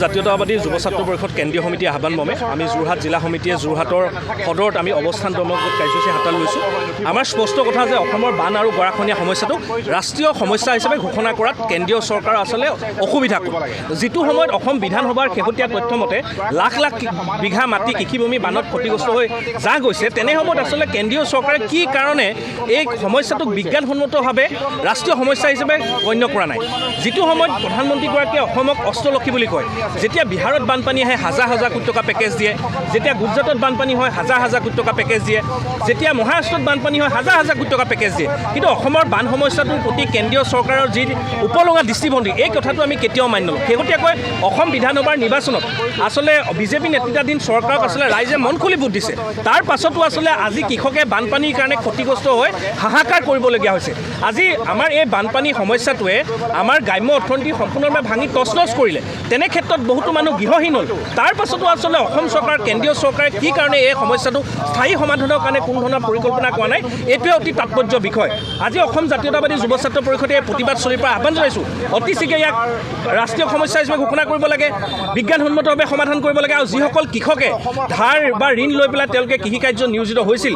জাতীয়তাবাদী যুৱ ছাত্ৰ পৰিষদ কেন্দ্ৰীয় সমিতি আহ্বান মৰ্মে আমি যোৰহাট জিলা সমিতিয়ে যোৰহাটৰ সদৰত আমি অৱস্থান দমকত কাৰ্যসূচী হাতত লৈছোঁ। আমাৰ স্পষ্ট কথা যে অসমৰ বান আৰু গৰাখহনীয়া সমস্যাটো ৰাষ্ট্ৰীয় সমস্যা হিচাপে ঘোষণা কৰাত কেন্দ্ৰীয় চৰকাৰৰ আচলতে অসুবিধা কৰে। যিটো সময়ত অসম বিধানসভাৰ শেহতীয়া তথ্যমতে লাখ লাখ বিঘা মাটি কৃষিভূমি বানত ক্ষতিগ্ৰস্ত হৈ যা গৈছে, তেনে সময়ত আচলতে কেন্দ্ৰীয় চৰকাৰে কি কাৰণে এই সমস্যাটোক বিজ্ঞানসন্মতভাৱে ৰাষ্ট্ৰীয় সমস্যা হিচাপে গণ্য কৰা নাই। যিটো সময়ত প্ৰধানমন্ত্ৰীগৰাকীয়ে অসমক অষ্টলক্ষী বুলি কয়, যেতিয়া বিহাৰত বানপানী আহে হাজাৰ হাজাৰ কোটি টকা পেকেজ দিয়ে, যেতিয়া গুজৰাটত বানপানী হয় হাজাৰ হাজাৰ কোটি টকা পেকেজ দিয়ে, যেতিয়া মহাৰাষ্ট্ৰত বানপানী হয় হাজাৰ হাজাৰ কোটি টকা পেকেজ দিয়ে, কিন্তু অসমৰ বান সমস্যাটোৰ প্ৰতি কেন্দ্ৰীয় চৰকাৰৰ যি উপলঙা দৃষ্টিভংগী, এই কথাটো আমি কেতিয়াও মানি নলওঁ। শেহতীয়াকৈ অসম বিধানসভাৰ নিৰ্বাচনত আচলতে বিজেপি নেতৃত্বাধীন চৰকাৰক আচলতে ৰাইজে মন খুলি ভোট দিছে। তাৰ পাছতো আচলতে আজি কৃষকে বানপানীৰ কাৰণে ক্ষতিগ্ৰস্ত হৈ হাহাকাৰ কৰিবলগীয়া হৈছে। আজি আমাৰ এই বানপানী সমস্যাটোৱে আমাৰ গ্ৰাম্য অৰ্থনীতি সম্পূৰ্ণভাৱে ভাঙি তছনছ কৰিলে। তেনে ক্ষেত্ৰত বহুতো মানুহ গৃহহীন হ'ল। তাৰ পাছতো আচলতে অসম চৰকাৰ, কেন্দ্ৰীয় চৰকাৰে কি কাৰণে এই সমস্যাটো স্থায়ী সমাধানৰ কাৰণে কোনো ধৰণৰ পৰিকল্পনা কৰা নাই, এইটোৱে অতি তাৎপৰ্য বিষয়। আজি অসম জাতীয়তাবাদী যুৱ ছাত্ৰ পৰিষদে প্ৰতিবাদ চলিৰ পৰা আহ্বান জনাইছোঁ, অতি শীঘ্ৰে ইয়াক ৰাষ্ট্ৰীয় সমস্যা হিচাপে ঘোষণা কৰিব লাগে, বিজ্ঞানসন্মতভাৱে সমাধান কৰিব লাগে। আৰু যিসকল কৃষকে ধাৰ বা ঋণ লৈ পেলাই তেওঁলোকে কৃষিকাৰ্য নিয়োজিত হৈছিল,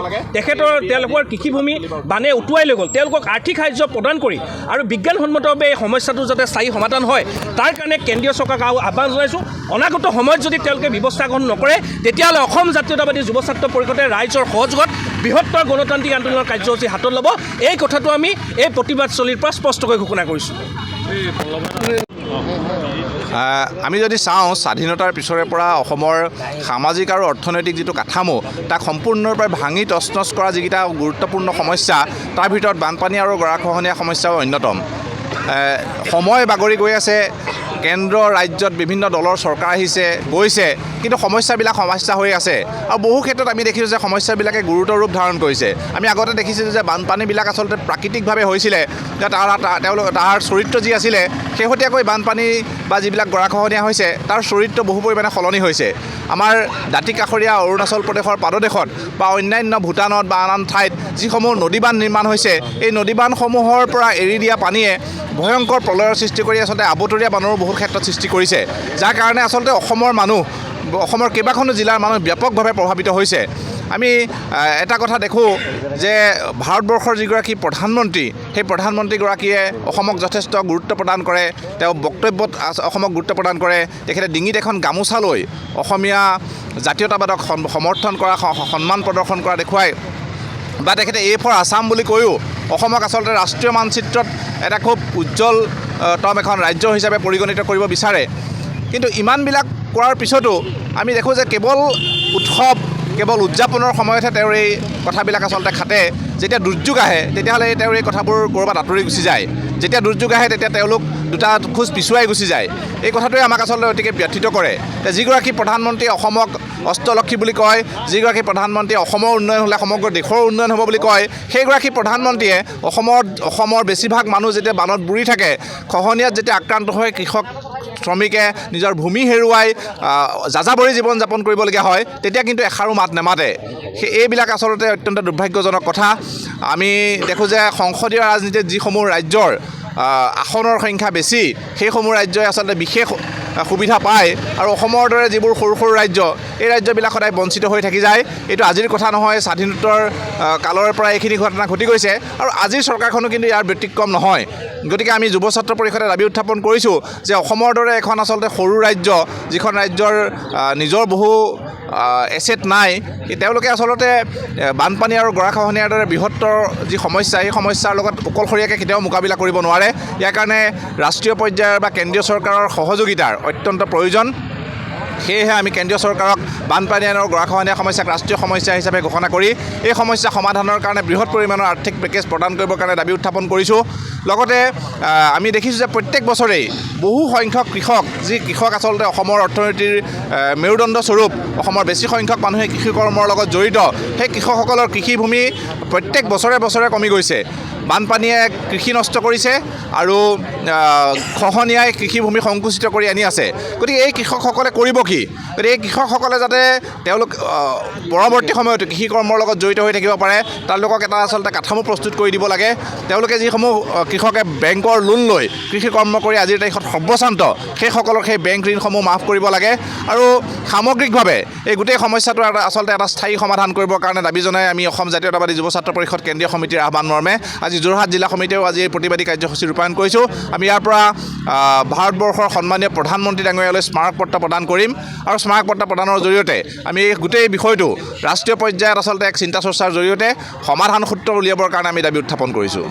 তেওঁলোকৰ কৃষিভূমি বানে উটুৱাই লৈ গ'ল, তেওঁলোকক আৰ্থিক সাহায্য প্ৰদান কৰি আৰু বিজ্ঞানসন্মতভাৱে এই সমস্যাটো যাতে স্থায়ী সমাধান হয়, তাৰ কাৰণে কেন্দ্ৰীয় চৰকাৰক আহ্বান জনাইছোঁ। অনাগত সময়ত যদি তেওঁলোকে ব্যৱস্থা গ্ৰহণ নকৰে, তেতিয়াহ'লে অসম জাতীয়তাবাদী যুৱ ছাত্ৰ পৰিষদে ৰাইজৰ সহযোগত বৃহত্তৰ গণতান্ত্ৰিক আন্দোলনৰ কাৰ্যসূচী হাতত ল'ব। এই কথাটো আমি এই প্ৰতিবাদস্থলীৰ পৰা স্পষ্টকৈ ঘোষণা কৰিছোঁ। আমি যদি চাওঁ, স্বাধীনতাৰ পিছৰে পৰা অসমৰ সামাজিক আৰু অৰ্থনৈতিক যিটো কাঠামো, তাক সম্পূৰ্ণৰূপে ভাঙি তছনছ কৰা যিকেইটা গুৰুত্বপূৰ্ণ সমস্যা, তাৰ ভিতৰত বানপানী আৰু গৰাখহনীয়া সমস্যাও অন্যতম। সময় বাগৰি গৈ আছে, কেন্দ্ৰ ৰাজ্যত বিভিন্ন দলৰ চৰকাৰ আহিছে গৈছে, কিন্তু সমস্যাবিলাক সমস্যা হৈ আছে। আৰু বহু ক্ষেত্ৰত আমি দেখিছোঁ যে সমস্যাবিলাকে গুৰুতৰ ৰূপ ধাৰণ কৰিছে। আমি আগতে দেখিছিলোঁ যে বানপানীবিলাক আচলতে প্ৰাকৃতিকভাৱে হৈছিলে, তাৰ চৰিত্ৰ যি আছিলে, শেহতীয়াকৈ বানপানী বা যিবিলাক গৰাখহনীয়া হৈছে তাৰ চৰিত্ৰ বহু পৰিমাণে সলনি হৈছে। আমাৰ দাঁতিকাষৰীয়া অৰুণাচল প্ৰদেশৰ পাদদেশত বা অন্যান্য ভূটানত বা আন ঠাইত যিসমূহ নদীবান্ধ নিৰ্মাণ হৈছে, এই নদীবান্ধসমূহৰ পৰা এৰি দিয়া পানীয়ে ভয়ংকৰ প্ৰলয়ৰ সৃষ্টি কৰি আচলতে আবতৰীয়া বানৰো বহু ক্ষেত্ৰত সৃষ্টি কৰিছে, যাৰ কাৰণে আচলতে অসমৰ কেইবাখনো জিলাৰ মানুহ ব্যাপকভাৱে প্ৰভাৱিত হৈছে। আমি এটা কথা দেখোঁ যে ভাৰতবৰ্ষৰ যিগৰাকী প্ৰধানমন্ত্ৰী, সেই প্ৰধানমন্ত্ৰীগৰাকীয়ে অসমক যথেষ্ট গুৰুত্ব প্ৰদান কৰে, তেওঁ বক্তব্যত অসমক গুৰুত্ব প্ৰদান কৰে। তেখেতে ডিঙিত এখন গামোচা লৈ অসমীয়া জাতীয়তাবাদক সমৰ্থন কৰা, সন্মান প্ৰদৰ্শন কৰা দেখুৱায়, বা তেখেতে এ ফৰ আছাম বুলি কৈও অসমক আচলতে ৰাষ্ট্ৰীয় মানচিত্ৰত এটা খুব উজ্জ্বলতম এখন ৰাজ্য হিচাপে পৰিগণিত কৰিব বিচাৰে। কিন্তু ইমানবিলাক কৰাৰ পিছতো আমি দেখোঁ যে কেৱল উৎসৱ, কেৱল উদযাপনৰ সময়তহে তেওঁৰ এই কথাবিলাক আচলতে খাটে। যেতিয়া দুৰ্যোগ আহে তেতিয়াহ'লে তেওঁৰ এই কথাবোৰ ক'ৰবাত আঁতৰি গুচি যায়। যেতিয়া দুৰ্যোগ আহে তেতিয়া তেওঁলোক দুটা খোজ পিছুৱাই গুচি যায়। এই কথাটোৱে আমাক আচলতে অতিকে ব্যথিত কৰে। যিগৰাকী প্ৰধানমন্ত্ৰীয়ে অসমক অষ্টলক্ষী বুলি কয়, যিগৰাকী প্ৰধানমন্ত্ৰীয়ে অসমৰ উন্নয়ন হ'লে সমগ্ৰ দেশৰ উন্নয়ন হ'ব বুলি কয়, সেইগৰাকী প্ৰধানমন্ত্ৰীয়ে অসমৰ বেছিভাগ মানুহ যেতিয়া বানত বুৰি থাকে, খহনীয়াত যেতিয়া আক্ৰান্ত হৈ কৃষক শ্ৰমিকে নিজৰ ভূমি হেৰুৱাই যাযাবৰী জীৱন যাপন কৰিবলগীয়া হয়, তেতিয়া কিন্তু এষাৰো মাত নেমাতে। এইবিলাক আচলতে অত্যন্ত দুৰ্ভাগ্যজনক কথা। আমি দেখোঁ যে সংসদীয় ৰাজনীতিত যিসমূহ ৰাজ্যৰ আসনৰ সংখ্যা বেছি, সেইসমূহ ৰাজ্যই আচলতে বিশেষ সুবিধা পায়, আৰু অসমৰ দৰে যিবোৰ সৰু সৰু ৰাজ্য, এই ৰাজ্যবিলাক সদায় বঞ্চিত হৈ থাকি যায়। এইটো আজিৰ কথা নহয়, স্বাধীনোত্তৰ কালৰ পৰা এইখিনি ঘটনা ঘটি গৈছে, আৰু আজিৰ চৰকাৰখনো কিন্তু ইয়াৰ ব্যতিক্ৰম নহয়। গতিকে আমি যুৱ ছাত্ৰ পৰিষদে দাবী উত্থাপন কৰিছোঁ যে অসমৰ দৰে এখন আচলতে সৰু ৰাজ্য, যিখন ৰাজ্যৰ নিজৰ বহু এছেট নাই, তেওঁলোকে আচলতে বানপানী আৰু গৰাখহনীয়াৰ দৰে বৃহত্তৰ যি সমস্যা, এই সমস্যাৰ লগত অকলশৰীয়াকৈ কেতিয়াও মোকাবিলা কৰিব নোৱাৰে। ইয়াৰ কাৰণে ৰাষ্ট্ৰীয় পৰ্যায়ৰ বা কেন্দ্ৰীয় চৰকাৰৰ সহযোগিতাৰ অত্যন্ত প্ৰয়োজন। সেয়েহে আমি কেন্দ্ৰীয় চৰকাৰক বানপানী আৰু গৰাখহনীয়া সমস্যাক ৰাষ্ট্ৰীয় সমস্যা হিচাপে ঘোষণা কৰি এই সমস্যা সমাধানৰ কাৰণে বৃহৎ পৰিমাণৰ আৰ্থিক পেকেজ প্ৰদান কৰিবৰ কাৰণে দাবী উত্থাপন কৰিছোঁ। লগতে আমি দেখিছোঁ যে প্ৰত্যেক বছৰেই বহু সংখ্যক কৃষক আচলতে অসমৰ অৰ্থনীতিৰ মেৰুদণ্ড স্বৰূপ, অসমৰ বেছি সংখ্যক মানুহে কৃষি কৰ্মৰ লগত জড়িত, সেই কৃষকসকলৰ কৃষিভূমি প্ৰত্যেক বছৰে বছৰে কমি গৈছে। বানপানীয়ে কৃষি নষ্ট কৰিছে আৰু খহনীয়াই কৃষিভূমি সংকুচিত কৰি আনি আছে। গতিকে এই কৃষকসকলে কৰিব কি? গতিকে এই কৃষকসকলে যাতে তেওঁলোক পৰৱৰ্তী সময়তো কৃষি কৰ্মৰ লগত জড়িত হৈ থাকিব পাৰে, তেওঁলোকক এটা আচলতে কাঠামো প্ৰস্তুত কৰি দিব লাগে। তেওঁলোকে যিসমূহ কৃষকে বেংকৰ লোন লৈ কৃষি কৰ্ম কৰি আজিৰ তাৰিখত সৰ্বশ্ৰান্ত, সেইসকলক সেই বেংক ঋণসমূহ মাফ কৰিব লাগে আৰু সামগ্ৰিকভাৱে এই গোটেই সমস্যাটো আচলতে এটা স্থায়ী সমাধান কৰিবৰ কাৰণে দাবী জনাই আমি অসম জাতীয়তাবাদী যুৱ ছাত্ৰ পৰিষদ কেন্দ্ৰীয় সমিতিৰ আহ্বান মৰ্মে আজি যোৰহাট জিলা সমিতিয়েও আজি এই প্ৰতিবাদী কাৰ্যসূচী ৰূপায়ণ কৰিছোঁ। আমি ইয়াৰ পৰা ভাৰতবৰ্ষৰ সন্মানীয় প্ৰধানমন্ত্ৰী ডাঙৰীয়ালৈ স্মাৰক পত্ৰ প্ৰদান কৰিম আৰু স্মাৰক পত্ৰ প্ৰদানৰ জৰিয়তে আমি এই গোটেই বিষয়টো ৰাষ্ট্ৰীয় পৰ্যায়ত আচলতে এক চিন্তা চৰ্চাৰ জৰিয়তে সমাধান সূত্ৰ উলিয়াবৰ কাৰণে আমি দাবী উত্থাপন কৰিছোঁ।